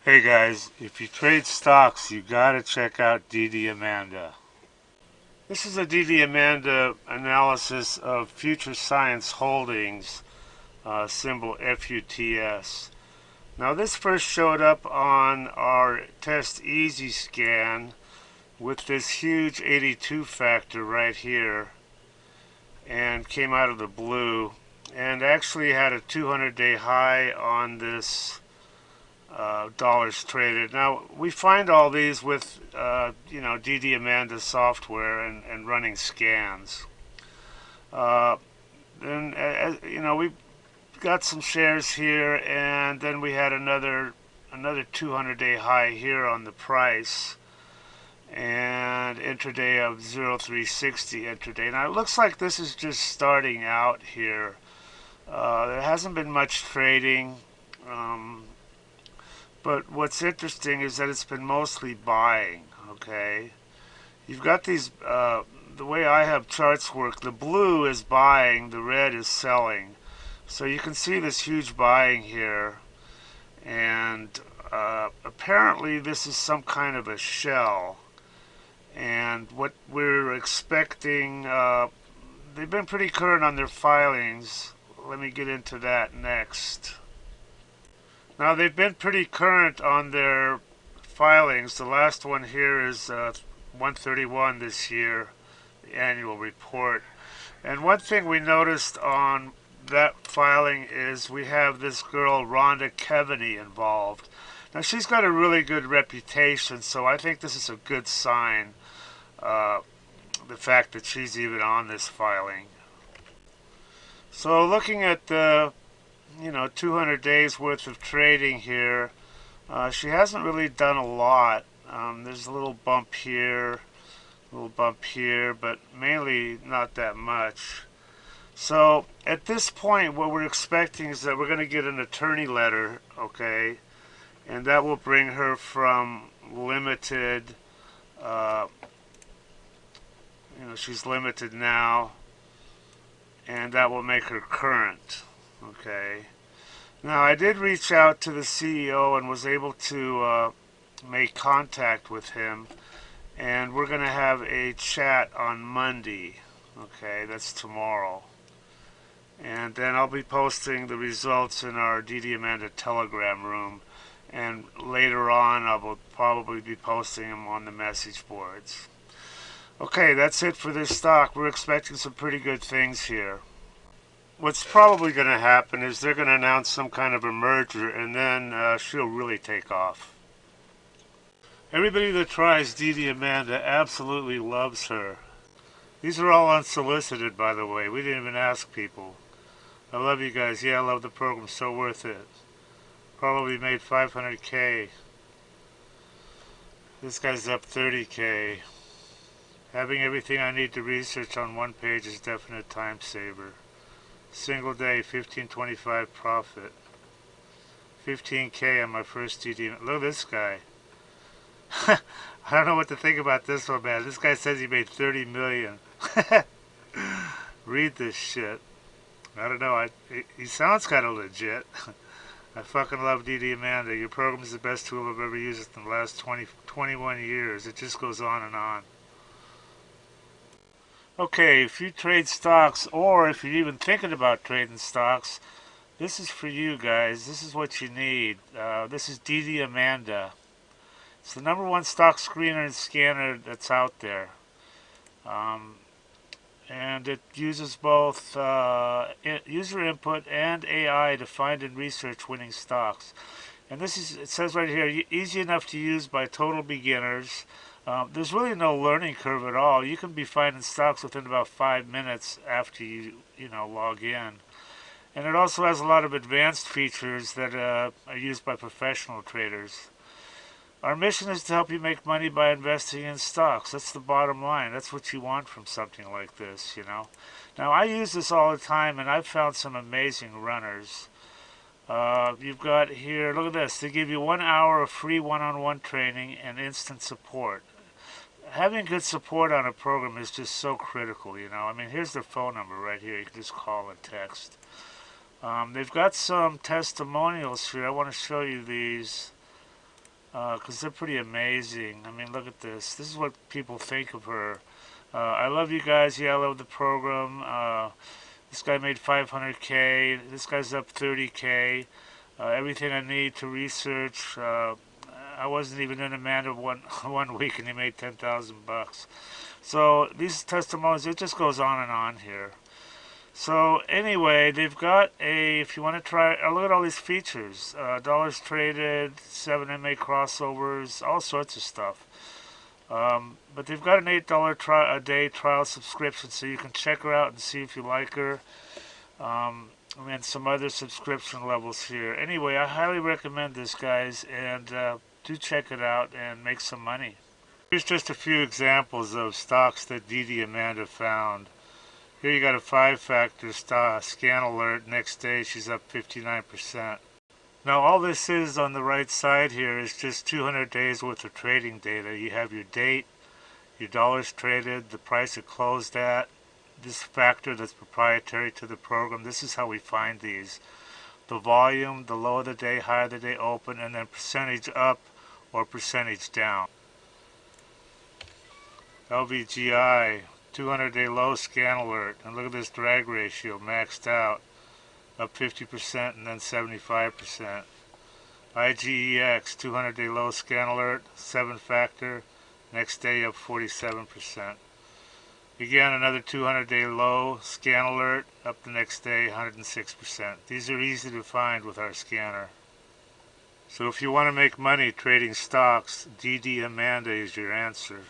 Hey guys, if you trade stocks, you gotta check out DDAmanda. This is a DDAmanda analysis of Future Science Holdings, symbol FUTS. Now this first showed up on our test easy scan with this huge 82 factor right here and came out of the blue and actually had a 200-day high on this dollars traded. Now we find all these with DDAmanda software and running scans. Uh, then we got some shares here, and then we had another 200-day high here on the price, and intraday of 0360 intraday. Now it looks like this is just starting out here. There hasn't been much trading. But what's interesting is that it's been mostly buying, okay? You've got these, the way I have charts work, the blue is buying, the red is selling. So you can see this huge buying here. And apparently this is some kind of a shell. And what we're expecting, they've been pretty current on their filings. Let me get into that next. Now they've been pretty current on their filings. The last one here is 131 this year, the annual report. And one thing we noticed on that filing is we have this girl Rhonda Kevaney involved. Now she's got a really good reputation, so I think this is a good sign, the fact that she's even on this filing. So looking at the 200 days worth of trading here. She hasn't really done a lot. There's a little bump here, but mainly not that much. So at this point, what we're expecting is that we're going to get an attorney letter, okay, and that will bring her from limited. She's limited now, and that will make her current. Okay. Now I did reach out to the CEO and was able to make contact with him, and we're going to have a chat on Monday. Okay, that's tomorrow. And then I'll be posting the results in our DDAmanda Telegram room, and later on I will probably be posting them on the message boards. Okay, that's it for this stock. We're expecting some pretty good things here. What's probably going to happen is they're going to announce some kind of a merger, and then she'll really take off. Everybody that tries DDAmanda absolutely loves her. These are all unsolicited, by the way. We didn't even ask people. I love you guys. Yeah, I love the program. So worth it. Probably made 500K. This guy's up 30K. Having everything I need to research on one page is definite time saver. Single day, 1525 profit. 15K on my first DD. Look at this guy. I don't know what to think about this one, man. This guy says he made 30 million. Read this shit. I don't know. He sounds kind of legit. I fucking love DDAmanda. Your program is the best tool I've ever used in the last 21 years. It just goes on and on. Okay, if you trade stocks, or if you're even thinking about trading stocks, this is for you guys. This is what you need. This is DDAmanda. It's the #1 stock screener and scanner that's out there. And it uses both user input and AI to find and research winning stocks. And it says right here, easy enough to use by total beginners. There's really no learning curve at all. You can be finding stocks within about 5 minutes after you log in. And it also has a lot of advanced features that are used by professional traders. Our mission is to help you make money by investing in stocks. That's the bottom line. That's what you want from something like this, Now, I use this all the time, and I've found some amazing runners. You've got here, look at this. They give you 1 hour of free one-on-one training and instant support. Having good support on a program is just so critical, I mean, here's their phone number right here. You can just call and text. They've got some testimonials here. I want to show you these. because they're pretty amazing. I mean, look at this. This is what people think of her. I love you guys. Yeah, I love the program. This guy made 500K. This guy's up 30K. Everything I need to research. I wasn't even in Amanda one week, and he made 10,000 bucks. So these testimonies, it just goes on and on here. So anyway, they've got a, if you want to try, look at all these features. Dollars traded, 7MA crossovers, all sorts of stuff. But they've got an $8 a day trial subscription, so you can check her out and see if you like her. And some other subscription levels here. Anyway, I highly recommend this, guys, and do check it out and make some money. Here's just a few examples of stocks that DDAmanda found. Here you got a 5-factor scan alert. Next day she's up 59%. Now all this is on the right side here is just 200 days worth of trading data. You have your date, your dollars traded, the price it closed at, this factor that's proprietary to the program. This is how we find these. The volume, the low of the day, high of the day open, and then percentage up or percentage down. LVGI, 200-day low scan alert, and look at this drag ratio maxed out, up 50% and then 75%. IGEX, 200-day low scan alert, 7-factor, next day up 47%. Again, another 200-day low scan alert, up the next day 106%. These are easy to find with our scanner. So if you want to make money trading stocks, DDAmanda is your answer.